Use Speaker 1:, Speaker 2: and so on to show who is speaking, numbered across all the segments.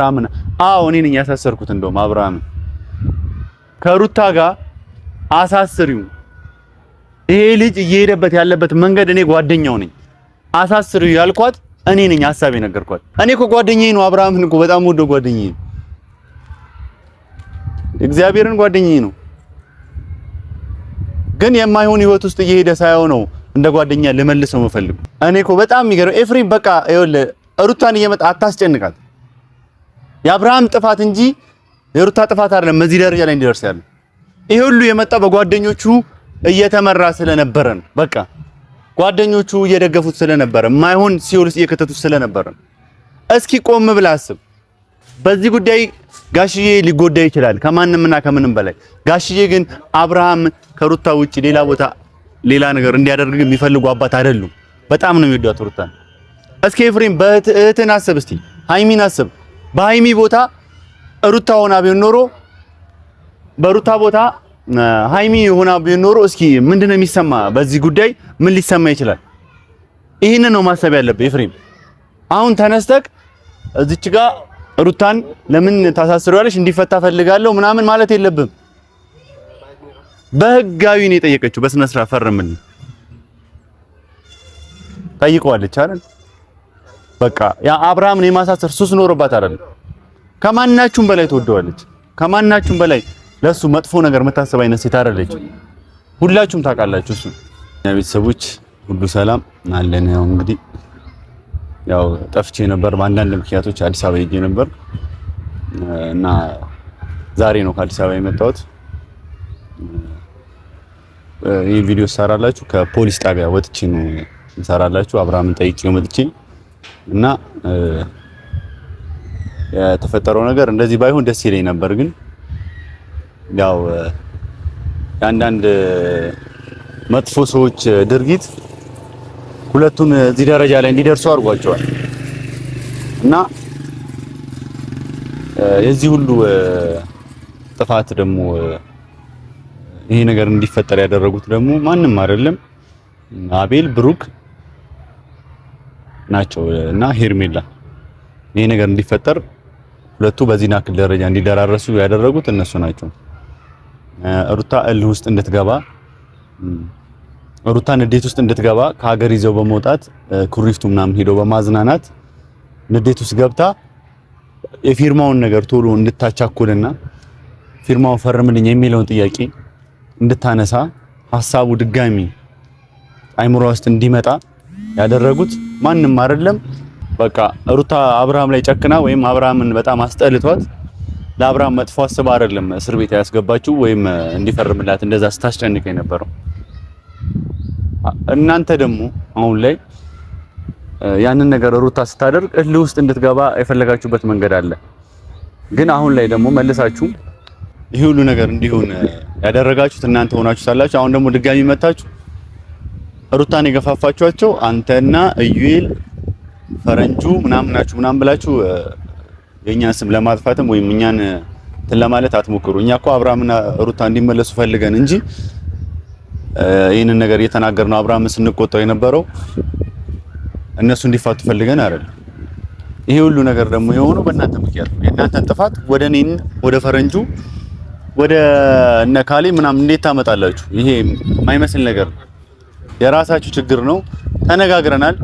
Speaker 1: አብርሃምን እኔ ነኝ ያሳሰርኩት። እንደውም አብርሃምን ከሩታ ጋር አሳስሪው። ይሄ ልጅ እየሄደበት ያለበት መንገድ እኔ ጓደኛው ነኝ አሳስሪው ያልኳት እኔ ነኝ ሐሳብ የነገርኳት። እኔ እኮ ጓደኛዬ ነው አብርሃምን እኮ በጣም ወዶ ጓደኛዬ ነው። እግዚአብሔርን ጓደኛዬ ነው። ግን የማይሆን ህይወት ውስጥ እየሄደ ሳይሆን ነው እንደ ጓደኛ ልመልሰው መፈልግ። እኔ እኮ በጣም የሚገርም ኤፍሬም በቃ ይኸውልህ ሩታን እየመጣ አታስጨንቃት። የአብርሃም ጥፋት እንጂ የሩታ ጥፋት አይደለም እዚህ ደረጃ ላይ እንዲደርስ ያለው። ይሄ ሁሉ የመጣው በጓደኞቹ እየተመራ ስለነበረ ነው። በቃ ጓደኞቹ እየደገፉት ስለነበረ ማይሆን ሲኦልስ እየከተቱት ስለነበረ። እስኪ ቆም ብለህ አስብ። በዚህ ጉዳይ ጋሽዬ ሊጎዳ ይችላል ከማንምና ከምንም በላይ። ጋሽዬ ግን አብርሃም ከሩታ ውጪ ሌላ ቦታ ሌላ ነገር እንዲያደርግ የሚፈልጉ አባት አይደሉም። በጣም ነው የሚወዷት ሩታን። እስኪ ኤፍሬም እህትን አስብ እስቲ፣ ሃይሚን አስብ። በሃይሚ ቦታ ሩታ ሆና ቢሆን ኖሮ በሩታ ቦታ ሃይሚ ሆና ቢሆን ኖሮ እስኪ ምንድነው የሚሰማ? በዚህ ጉዳይ ምን ሊሰማ ይችላል? ይሄንን ነው ማሰብ ያለብህ ኤፍሬም። አሁን ተነስተክ እዚች ጋር ሩታን ለምን ታሳስሪዋለሽ እንዲፈታ ፈልጋለሁ ምናምን ማለት የለብም። በህጋዊ ነው የጠየቀችው። በስነ ስርዓት ፈርምልኝ ጠይቀዋለች አይደል? በቃ ያ አብርሃምን የማሳሰር ሱስ ኖርባት አይደል? ከማናችሁም በላይ ትወደዋለች። ከማናችሁም በላይ ለሱ መጥፎ ነገር መታሰብ አይነት ሴት አይደለች። ሁላችሁም ታውቃላችሁ። እሱ ቤተሰቦች ሁሉ ሰላም አለን። ያው እንግዲህ ያው ጠፍቼ ነበር በአንዳንድ ምክንያቶች አዲስ አበባ ሄጄ ነበር እና ዛሬ ነው ከአዲስ አበባ የመጣሁት። ይህ ቪዲዮ ሰራላችሁ ከፖሊስ ጣቢያ ወጥቼ ነው ሰራላችሁ። አብርሃምን ጠይቄው መጥቼ እና የተፈጠረው ነገር እንደዚህ ባይሆን ደስ ይለኝ ነበር፣ ግን ያው የአንዳንድ መጥፎ ሰዎች ድርጊት ሁለቱን እዚህ ደረጃ ላይ እንዲደርሱ አድርጓቸዋል እና የዚህ ሁሉ ጥፋት ደግሞ ይሄ ነገር እንዲፈጠር ያደረጉት ደግሞ ማንም አይደለም አቤል፣ ብሩክ ናቸው እና ሄርሜላ። ይሄ ነገር እንዲፈጠር ሁለቱ በዚህ ናክል ደረጃ እንዲደራረሱ ያደረጉት እነሱ ናቸው። ሩታ እልህ ውስጥ እንድትገባ ሩታ ንዴት ውስጥ እንድትገባ ከሀገር ይዘው በመውጣት ኩሪፍቱ ምናምን ሄዶ በማዝናናት ንዴት ውስጥ ገብታ የፊርማውን ነገር ቶሎ እንድታቻኩልና ፊርማውን ፈርምልኝ የሚለውን ጥያቄ እንድታነሳ ሐሳቡ ድጋሚ አይምሮ ውስጥ እንዲመጣ ያደረጉት ማንም አይደለም። በቃ ሩታ አብርሃም ላይ ጨክና ወይም አብርሃምን በጣም አስጠልቷት ለአብርሃም መጥፎ አስባ አይደለም እስር ቤት ያስገባችው ወይም እንዲፈርምላት እንደዛ ስታስጨንቅ የነበረው። እናንተ ደግሞ አሁን ላይ ያንን ነገር ሩታ ስታደርግ እልህ ውስጥ እንድትገባ የፈለጋችሁበት መንገድ አለ። ግን አሁን ላይ ደግሞ መልሳችሁ ይሄ ሁሉ ነገር እንዲሆን ያደረጋችሁት እናንተ ሆናችሁ ሳላችሁ አሁን ደግሞ ድጋሚ መታችሁ ሩታን የገፋፋችኋቸው አንተና እዩኤል ፈረንጁ ምናምን ናችሁ ምናምን ብላችሁ የኛን ስም ለማጥፋትም ወይም እኛን ለማለት አትሞክሩ። እኛ እኮ አብርሃምና ሩታ እንዲመለሱ ፈልገን እንጂ ይሄንን ነገር እየተናገርነው አብርሃምን ስንቆጣው የነበረው እነሱ እንዲፋቱ ፈልገን አይደል። ይሄ ሁሉ ነገር ደግሞ የሆነው በእናንተ ምክንያት ነው። የእናንተን ጥፋት ወደ እኔን ወደ ፈረንጁ ወደ እነ ካሌ ምናምን እንዴት ታመጣላችሁ? ይሄ የማይመስል ነገር ነው። የራሳችሁ ችግር ነው። ተነጋግረናል።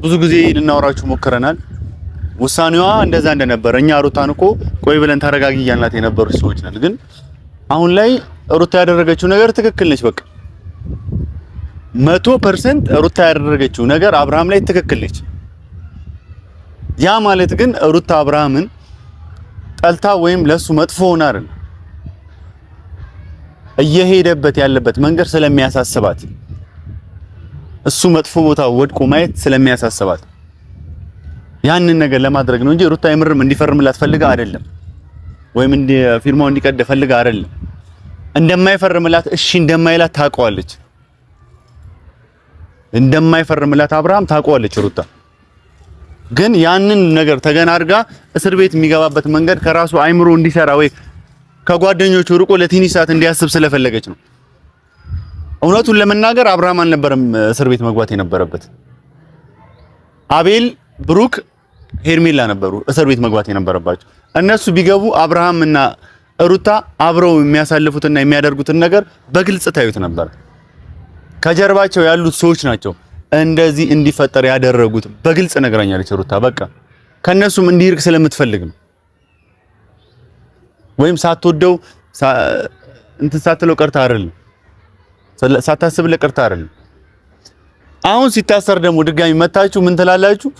Speaker 1: ብዙ ጊዜ ልናወራችሁ ሞክረናል። ውሳኔዋ እንደዛ እንደነበረ እኛ ሩታን እኮ ቆይ ብለን ተረጋጊ እያልናት የነበሩ ሰዎች ነን። ግን አሁን ላይ ሩታ ያደረገችው ነገር ትክክል ነች። በቃ 100% ሩታ ያደረገችው ነገር አብርሃም ላይ ትክክል ነች። ያ ማለት ግን ሩታ አብርሃምን ጠልታ ወይም ለሱ መጥፎ ሆና አይደል። እየሄደበት ያለበት መንገድ ስለሚያሳስባት እሱ መጥፎ ቦታ ወድቆ ማየት ስለሚያሳስባት ያንን ነገር ለማድረግ ነው እንጂ ሩታ የምርም እንዲፈርምላት ፈልጋ አይደለም፣ ወይም ፊርማው እንዲቀድ ፈልጋ አይደለም። እንደማይፈርምላት እሺ እንደማይላት ታውቀዋለች። እንደማይፈርምላት አብርሃም ታውቀዋለች ሩታ። ግን ያንን ነገር ተገና አድርጋ እስር ቤት የሚገባበት መንገድ ከራሱ አይምሮ እንዲሰራ ወይ ከጓደኞቹ ርቆ ለትንሽ ሰዓት እንዲያስብ ስለፈለገች ነው። እውነቱን ለመናገር አብርሃም አልነበረም እስር ቤት መግባት የነበረበት። አቤል፣ ብሩክ ሄርሜላ ነበሩ እስር ቤት መግባት የነበረባቸው። እነሱ ቢገቡ አብርሃም እና ሩታ አብረው የሚያሳልፉትና የሚያደርጉትን ነገር በግልጽ ታዩት ነበር። ከጀርባቸው ያሉት ሰዎች ናቸው እንደዚህ እንዲፈጠር ያደረጉት። በግልጽ ነግራኛለች ሩታ። በቃ ከነሱም እንዲርቅ ስለምትፈልግ ነው። ወይም ሳትወደው እንትን ሳትለው ቀርታ አይደለም፣ ሳታስብለት ቀርታ አይደለም። አሁን ሲታሰር ደግሞ ድጋሚ መታችሁ ምን ትላላችሁ?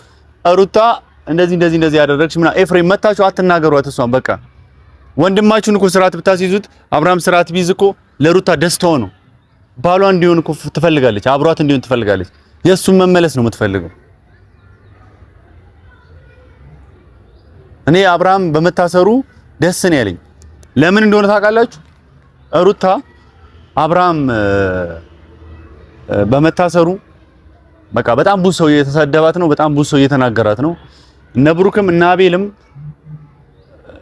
Speaker 1: ሩታ እንደዚህ ያደረግሽ ምና ኤፍሬም መታችሁ አትናገሯት። እሷን በቃ ወንድማችሁን እኮ ስርዓት ብታስይዙት አብርሃም ስርዓት ቢይዝ እኮ ለሩታ ደስታው ነው። ባሏ እንዲሆን እኮ ትፈልጋለች፣ አብሯት እንዲሆን ትፈልጋለች። የእሱን መመለስ ነው የምትፈልገው። እኔ አብርሃም በመታሰሩ ደስ ነው ያለኝ። ለምን እንደሆነ ታውቃላችሁ? ሩታ አብርሃም በመታሰሩ በቃ በጣም ብዙ ሰው እየተሳደባት ነው፣ በጣም ብዙ ሰው እየተናገራት ነው። እነ ብሩክም እነ አቤልም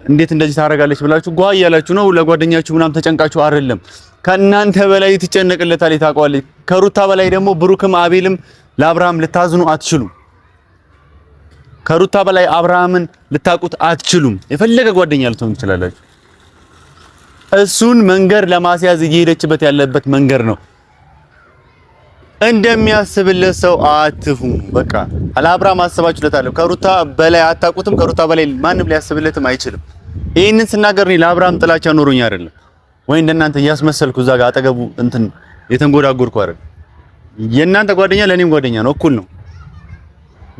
Speaker 1: እንዴት እንደዚህ ታደርጋለች ብላችሁ ጓ እያላችሁ ነው። ለጓደኛችሁ ምናምን ተጨንቃችሁ አይደለም፣ ከእናንተ በላይ ትጨነቅለታለች፣ ታውቃለች። ከሩታ በላይ ደግሞ ብሩክም አቤልም ለአብርሃም ልታዝኑ አትችሉም። ከሩታ በላይ አብርሃምን ልታቁት አትችሉም። የፈለገ ጓደኛ ልትሆኑ ትችላላችሁ። እሱን መንገድ ለማስያዝ እየሄደችበት ያለበት መንገድ ነው። እንደሚያስብለት ሰው አትፉ። በቃ አብርሃም አስባችሁለታል። ከሩታ በላይ አታቁትም። ከሩታ በላይ ማንም ሊያስብለትም አይችልም። ይሄንን ስናገር እኔ ለአብርሃም ጥላቻ ኖሮኝ አይደለም፣ ወይ እንደናንተ እያስመሰልኩ እዛ ጋር አጠገቡ እንትን የተንጎዳጎድኩ አይደለም። የእናንተ ጓደኛ ለኔም ጓደኛ ነው፣ እኩል ነው።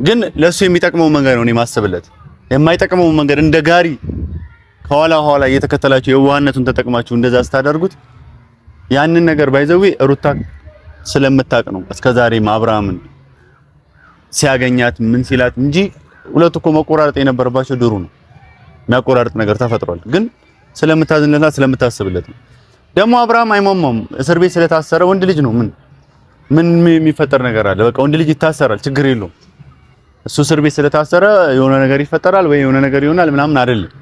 Speaker 1: ግን ለሱ የሚጠቅመው መንገድ ነው እኔ ማስብለት። የማይጠቅመው መንገድ እንደ ጋሪ ከኋላ እየተከተላችሁ የዋህነቱን ተጠቅማችሁ እንደዛ ስታደርጉት ያንን ነገር ባይዘው ሩታ ስለምታቅ ነው እስከዛሬም አብርሃምን ሲያገኛት ምን ሲላት እንጂ ሁለቱ እኮ መቆራረጥ የነበረባቸው ድሩ ነው። የሚያቆራርጥ ነገር ተፈጥሯል። ግን ስለምታዝንለትና ስለምታስብለት ነው። ደግሞ አብርሃም አይሟሟም። እስር ቤት ስለታሰረ ወንድ ልጅ ነው። ምን የሚፈጠር ነገር አለ? በቃ ወንድ ልጅ ይታሰራል፣ ችግር የለውም። እሱ እስር ቤት ስለታሰረ የሆነ ነገር ይፈጠራል ወይ የሆነ ነገር ይሆናል ምናምን አይደለም።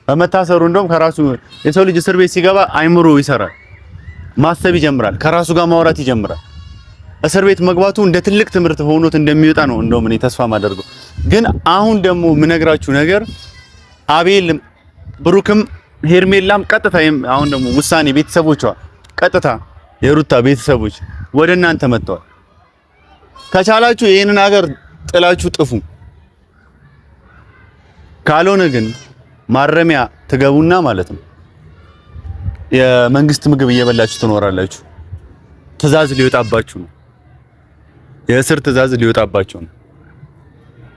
Speaker 1: በመታሰሩ እንደውም ከራሱ የሰው ልጅ እስር ቤት ሲገባ አይምሮ ይሰራል፣ ማሰብ ይጀምራል፣ ከራሱ ጋር ማውራት ይጀምራል። እስር ቤት መግባቱ እንደ ትልቅ ትምህርት ሆኖት እንደሚወጣ ነው እንደውም እኔ ተስፋ ማደርገው። ግን አሁን ደግሞ የምነግራችሁ ነገር አቤል፣ ብሩክም ሄርሜላም ቀጥታ አሁን ደግሞ ውሳኔ ቤተሰቦቿ ቀጥታ የሩታ ቤተሰቦች ወደ እናንተ መጥተዋል። ከቻላችሁ ይሄንን ሀገር ጥላችሁ ጥፉ። ካልሆነ ግን ማረሚያ ትገቡና ማለት ነው የመንግስት ምግብ እየበላችሁ ትኖራላችሁ። ትዕዛዝ ሊወጣባችሁ ነው። የእስር ትዕዛዝ ሊወጣባችሁ ነው።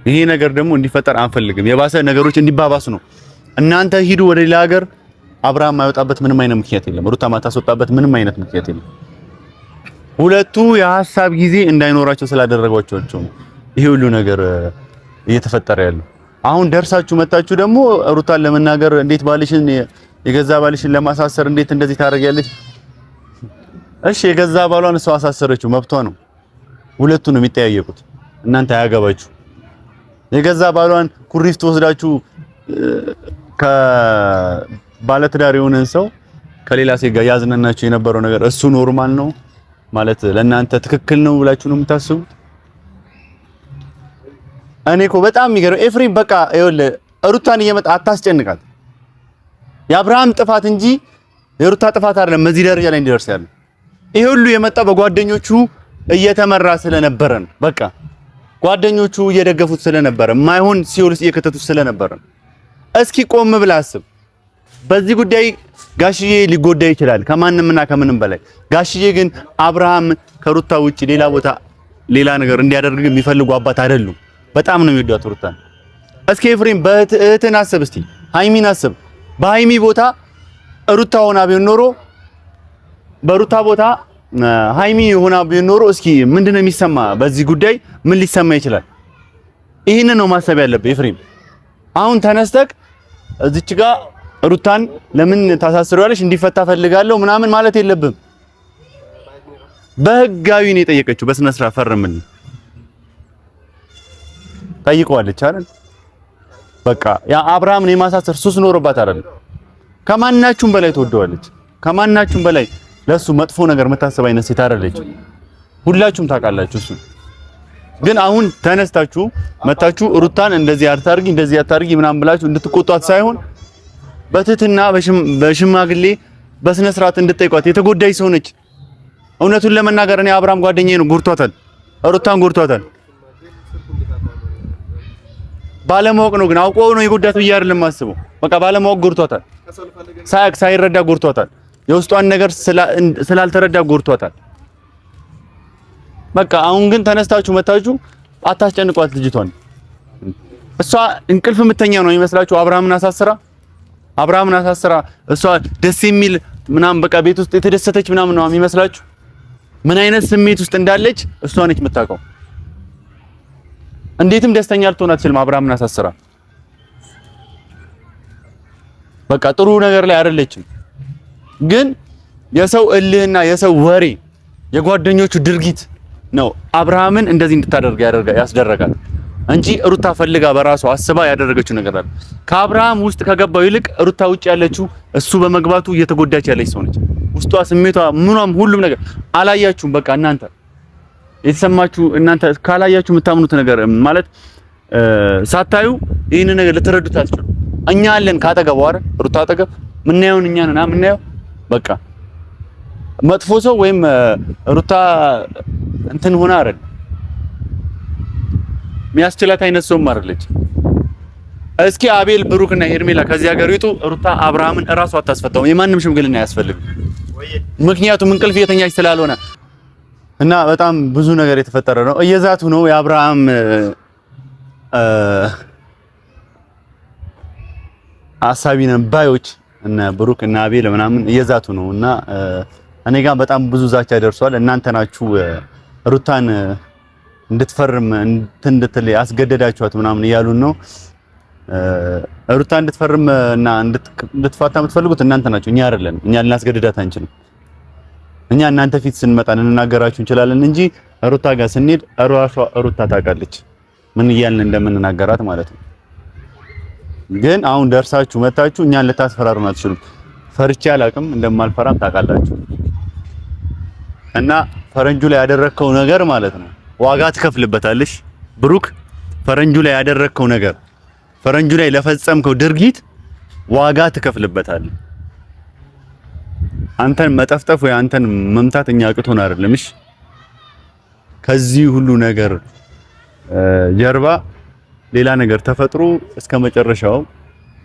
Speaker 1: ይሄ ነገር ደግሞ እንዲፈጠር አንፈልግም። የባሰ ነገሮች እንዲባባሱ ነው። እናንተ ሂዱ ወደ ሌላ ሀገር። አብርሃም ማይወጣበት ምንም አይነት ምክንያት የለም። ሩታ ማታስወጣበት ምንም አይነት ምክንያት የለም። ሁለቱ የሐሳብ ጊዜ እንዳይኖራቸው ስላደረጓቸው ነው ይሄ ሁሉ ነገር እየተፈጠረ ያለው። አሁን ደርሳችሁ መጣችሁ ደግሞ ሩታን ለመናገር እንዴት ባልሽን የገዛ ባልሽን ለማሳሰር እንዴት እንደዚህ ታደርጊያለሽ? እሺ የገዛ ባሏን እሷ አሳሰረችው፣ መብቷ ነው። ሁለቱ ነው የሚጠያየቁት። እናንተ አያገባችሁ። የገዛ ባሏን ኩሪፍት ወስዳችሁ ከባለትዳር የሆነን ሰው ከሌላ ሴት ጋር ያዝናናችሁ የነበረው ነገር እሱ ኖርማል ነው ማለት ለእናንተ ትክክል ነው ብላችሁ ነው የምታስቡት? እኔ እኮ በጣም የሚገርም ኤፍሬም፣ በቃ ይኸውልህ ሩታን እየመጣ አታስጨንቃት። የአብርሃም ጥፋት እንጂ የሩታ ጥፋት አይደለም እዚህ ደረጃ ላይ እንዲደርስ ያለው። ይሄ ሁሉ የመጣው በጓደኞቹ እየተመራ ስለነበረ ነው። በቃ ጓደኞቹ እየደገፉት ስለነበረ ማይሆን ሲኦል ውስጥ እየከተቱት ስለነበረ ነው። እስኪ ቆም ብለህ አስብ። በዚህ ጉዳይ ጋሽዬ ሊጎዳ ይችላል ከማንምና ከምንም በላይ። ጋሽዬ ግን አብርሃም ከሩታ ውጪ ሌላ ቦታ ሌላ ነገር እንዲያደርግ የሚፈልጉ አባት አይደሉም። በጣም ነው የሚወዷት ሩታን። እስኪ ኤፍሬም በእህትን አስብ፣ እስቲ ሃይሚን አስብ። በሃይሚ ቦታ ሩታ ሆና ቢሆን ኖሮ በሩታ ቦታ ሃይሚ ሆና ቢሆን ኖሮ እስኪ ምንድነው የሚሰማ? በዚህ ጉዳይ ምን ሊሰማ ይችላል? ይሄንን ነው ማሰብ ያለብህ ኤፍሬም። አሁን ተነስተክ እዚች ጋር ሩታን ለምን ታሳስሪዋለሽ እንዲፈታ ፈልጋለሁ ምናምን ማለት የለብም። በህጋዊ ነው የጠየቀችው። በስነ ስርዓት ፈርምልኝ ጠይቀዋለች አይደል? በቃ ያ አብርሃምን የማሳሰር ሱስ ኖርባት አይደል? ከማናችሁም በላይ ትወደዋለች። ከማናችሁም በላይ ለሱ መጥፎ ነገር መታሰብ አይነት ሴት አይደለች። ሁላችሁም ታውቃላችሁ እሱ። ግን አሁን ተነስታችሁ መታችሁ ሩታን እንደዚህ አታርጊ ምናምን ብላችሁ እንድትቆጧት ሳይሆን በትህትና በሽማግሌ በስነ ስርዓት እንድትጠይቋት። የተጎዳይ ሰው ነች። እውነቱን ለመናገር እኔ አብርሃም ጓደኛዬ ነው፣ ጎርቷታል፣ ሩታን ጎርቷታል። ባለማወቅ ነው፣ ግን አውቆ ነው የጎዳት ብዬ አይደለም አስበው። በቃ ባለማወቅ ጎርቷታል፣ ሳይረዳ ጎርቷታል። የውስጧን ነገር ስላልተረዳ ጎርቷታል። በቃ አሁን ግን ተነስታችሁ መታችሁ አታስጨንቋት ልጅቷን። እሷ እንቅልፍ የምተኛ ነው የሚመስላችሁ? አብርሃምን አሳስራ እሷ ደስ የሚል ምናምን በቃ ቤት ውስጥ የተደሰተች ምናምን ነው የሚመስላችሁ? ምን አይነት ስሜት ውስጥ እንዳለች እሷ ነች የምታውቀው። እንዴትም ደስተኛ ልትሆን አትችልም አብርሃምን አሳስራ። በቃ ጥሩ ነገር ላይ አይደለችም። ግን የሰው እልህና የሰው ወሬ የጓደኞቹ ድርጊት ነው አብርሃምን እንደዚህ እንድታደርግ ያስደረጋል እንጂ ሩታ ፈልጋ በራሷ አስባ ያደረገችው ነገር አለ። ከአብርሃም ውስጥ ከገባው ይልቅ ሩታ ውጭ ያለችው እሱ በመግባቱ እየተጎዳች ያለች ሰው ነች። ውስጧ፣ ስሜቷ፣ ምኗም ሁሉም ነገር አላያችሁም። በቃ እናንተ የተሰማችሁ እናንተ ካላያችሁ የምታምኑት ነገር ማለት ሳታዩ ይህን ነገር ልትረዱት አትችሉ። እኛ አለን ካጠገቧ አይደል? ሩታ አጠገብ ምናየውን እኛ ነን ምናየው። በቃ መጥፎ ሰው ወይም ሩታ እንትን ሆነ አይደል ሚያስችላት አይነት ሰውም አይደለች። እስኪ አቤል፣ ብሩክና ሄርሜላ ከዚህ ሀገር ይጡ። ሩታ አብርሃምን እራሱ አታስፈታው። የማንም ሽምግልና አያስፈልግም። ምክንያቱም እንቅልፍ የተኛች ስላልሆነ እና በጣም ብዙ ነገር የተፈጠረ ነው። እየዛቱ ነው የአብርሃም አሳቢ ነን ባዮች እና ብሩክ እና አቤል ምናምን እየዛቱ ነው እና እኔ ጋር በጣም ብዙ ዛቻ ደርሷል። እናንተ ናችሁ ሩታን እንድትፈርም እንድትል ያስገደዳችኋት ምናምን እያሉን ነው። ሩታ እንድትፈርም እና እንድትፋታ የምትፈልጉት እናንተ ናችሁ፣ እኛ አይደለን። እኛ ልናስገድዳት አንችልም። እኛ እናንተ ፊት ስንመጣ ልንናገራችሁ እንችላለን እንጂ ሩታ ጋር ስንሄድ እራሷ ሩታ ታውቃለች ምን እያልን እንደምንናገራት ማለት ነው። ግን አሁን ደርሳችሁ መታችሁ እኛን ልታስፈራሩን አትችሉም። ፈርቼ አላውቅም፣ እንደማልፈራም ታውቃላችሁ። እና ፈረንጁ ላይ ያደረከው ነገር ማለት ነው ዋጋ ትከፍልበታለሽ ብሩክ። ፈረንጁ ላይ ያደረከው ነገር፣ ፈረንጁ ላይ ለፈጸምከው ድርጊት ዋጋ ትከፍልበታለህ። አንተን መጠፍጠፍ ወይ አንተን መምታት እኛ አቅቶን አይደለም። እሺ ከዚህ ሁሉ ነገር ጀርባ ሌላ ነገር ተፈጥሮ እስከ መጨረሻው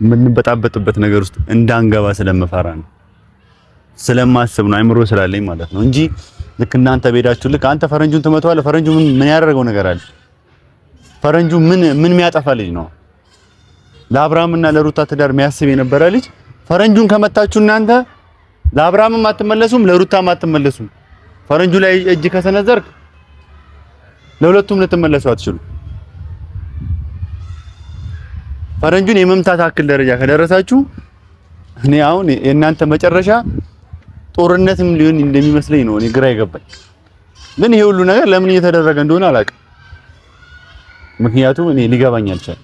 Speaker 1: የምንበጣበጥበት ነገር ውስጥ እንዳንገባ ስለምፈራ ነው፣ ስለማስብ ነው፣ አይምሮ ስላለኝ ማለት ነው እንጂ ልክ እናንተ ቤዳችሁ ልክ አንተ ፈረንጁን ትመታዋለህ። ፈረንጁ ምን ያደረገው ነገር አለ? ፈረንጁ ምን የሚያጠፋ ልጅ ነው? ለአብርሃምና ለሩታ ትዳር የሚያስብ የነበረ ልጅ ፈረንጁን ከመታችሁ እናንተ ለአብርሃምም አትመለሱም፣ ለሩታም አትመለሱም። ፈረንጁ ላይ እጅ ከሰነዘርክ ለሁለቱም ልትመለሱ አትችሉ። ፈረንጁን የመምታት አክል ደረጃ ከደረሳችሁ እኔ አሁን የእናንተ መጨረሻ ጦርነትም ሊሆን እንደሚመስለኝ ነው እኔ ግራ ይገባኝ። ግን ይሄ ሁሉ ነገር ለምን እየተደረገ እንደሆነ አላውቅም። ምክንያቱም እኔ ሊገባኝ አልቻለም።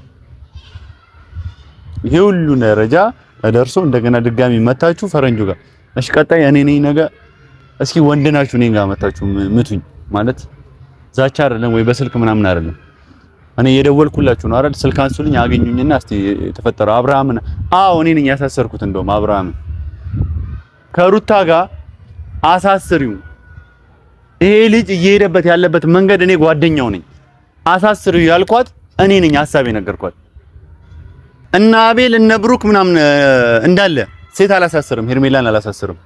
Speaker 1: ይሄ ሁሉ ደረጃ ተደርሶ እንደገና ድጋሚ መታችሁ ፈረንጁ ጋር። እሺ ቀጣይ እኔ ነኝ ነገ እስኪ ወንድ ናችሁ እኔ ጋር መታችሁ ምቱኝ ማለት ዛቻ አይደለም ወይ በስልክ ምናምን አይደለም። እኔ የደወልኩላችሁ ነው አይደል? ስልክ አንሱልኝ አገኙኝና እስቲ የተፈጠረው አብርሃምን እኔ ነኝ ያሳሰርኩት። እንደውም አብርሃምን ከሩታ ጋር አሳስሪው። ይሄ ልጅ እየሄደበት ያለበት መንገድ እኔ ጓደኛው ነኝ። አሳስሪው ያልኳት እኔ ነኝ፣ ሐሳብ የነገርኳት እና አቤል እነ ብሩክ ምናምን እንዳለ ሴት አላሳስርም፣ ሄርሜላን አላሳስርም።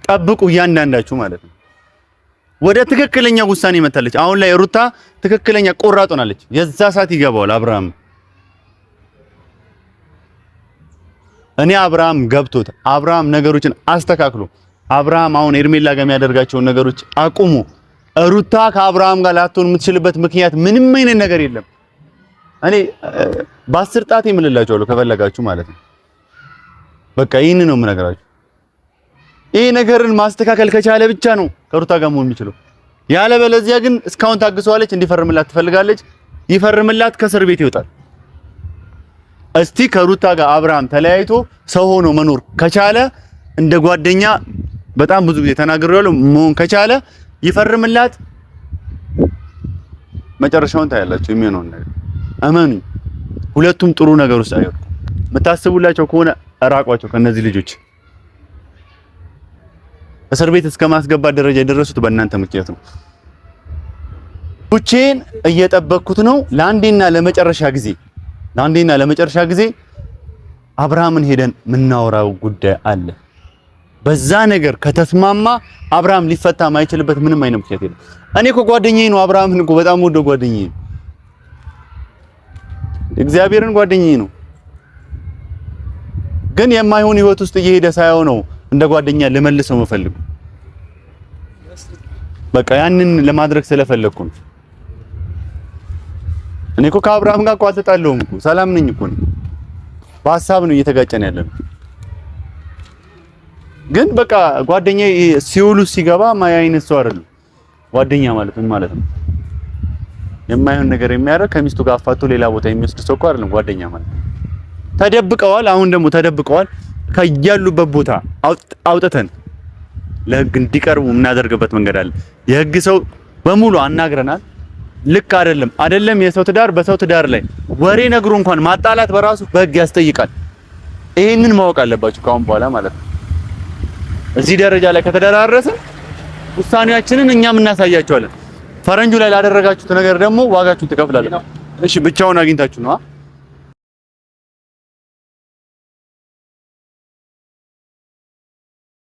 Speaker 1: ጠብቁ እያንዳንዳችሁ ማለት ነው። ወደ ትክክለኛ ውሳኔ መታለች። አሁን ላይ ሩታ ትክክለኛ ቆራጥ ሆናለች። የዛ ሰዓት ይገባዋል አብርሃም። እኔ አብርሃም ገብቶት አብርሃም ነገሮችን አስተካክሎ አብርሃም አሁን ሄርሜላ ጋር የሚያደርጋቸውን ነገሮች አቁሙ። ሩታ ከአብርሃም ጋር ላትሆን የምትችልበት ምክንያት ምንም አይነት ነገር የለም። እኔ በአስር ጣቴ የምልላችኋለሁ ከፈለጋችሁ ማለት ነው። በቃ ይህን ነው የምነግራችሁ። ይሄ ነገርን ማስተካከል ከቻለ ብቻ ነው ከሩታ ጋር መሆን የሚችለው። ያለበለዚያ ግን እስካሁን ታግሰዋለች፣ እንዲፈርምላት ትፈልጋለች። ይፈርምላት፣ ከእስር ቤት ይወጣል። እስቲ ከሩታ ጋር አብርሃም ተለያይቶ ሰው ሆኖ መኖር ከቻለ እንደ ጓደኛ በጣም ብዙ ጊዜ ተናግሬያለሁ፣ መሆን ከቻለ ይፈርምላት፣ መጨረሻውን ታያላችሁ የሚሆነውን ነገር እመኑኝ። ሁለቱም ጥሩ ነገር ውስጥ አይወጡ። የምታስቡላቸው ከሆነ እራቋቸው ከነዚህ ልጆች። እስር ቤት እስከ ማስገባት ደረጃ የደረሱት በእናንተ ምክንያት ነው። ቡቼን እየጠበቅኩት ነው ለአንዴና ለመጨረሻ ጊዜ አብርሃምን ሄደን የምናወራው ጉዳይ አለ። በዛ ነገር ከተስማማ አብርሃም ሊፈታ ማይችልበት ምንም አይነት ምክንያት የለም። እኔ እኮ ጓደኛዬ ነው አብርሃምን እኮ በጣም ወዶ ጓደኛዬ ነው። እግዚአብሔርን ጓደኛዬ ነው። ግን የማይሆን ህይወት ውስጥ እየሄደ ሳይሆን ነው እንደ ጓደኛ ለመልሰው መፈልጉ። በቃ ያንን ለማድረግ ስለፈለኩ ነው። እኔ እኮ ከአብርሃም ጋር እኮ አልተጣለሁም እኮ ሰላም ነኝ እኮ ነው። በሀሳብ ነው እየተጋጨን ያለነው። ግን በቃ ጓደኛዬ ሲውሉ ሲገባ ማይ አይነት ሰው አይደለም። ጓደኛ ማለት ምን ማለት ነው? የማይሆን ነገር የሚያደርግ ከሚስቱ ጋር አፋቶ ሌላ ቦታ የሚወስድ ሰው እኮ አይደለም ጓደኛ ማለት። ተደብቀዋል። አሁን ደግሞ ተደብቀዋል። ከያሉበት ቦታ አውጥተን ለህግ እንዲቀርቡ የምናደርግበት መንገድ አለ። የህግ ሰው በሙሉ አናግረናል። ልክ አይደለም የሰው ትዳር በሰው ትዳር ላይ ወሬ ነግሮ እንኳን ማጣላት በራሱ በህግ ያስጠይቃል። ይሄንን ማወቅ አለባችሁ ካሁን በኋላ ማለት ነው። እዚህ ደረጃ ላይ ከተደራረስን ውሳኔያችንን እኛም እናሳያቸዋለን። ፈረንጁ ላይ ላደረጋችሁት ነገር ደግሞ ዋጋችሁን ትከፍላላችሁ። እሺ ብቻውን አግኝታችሁ ነው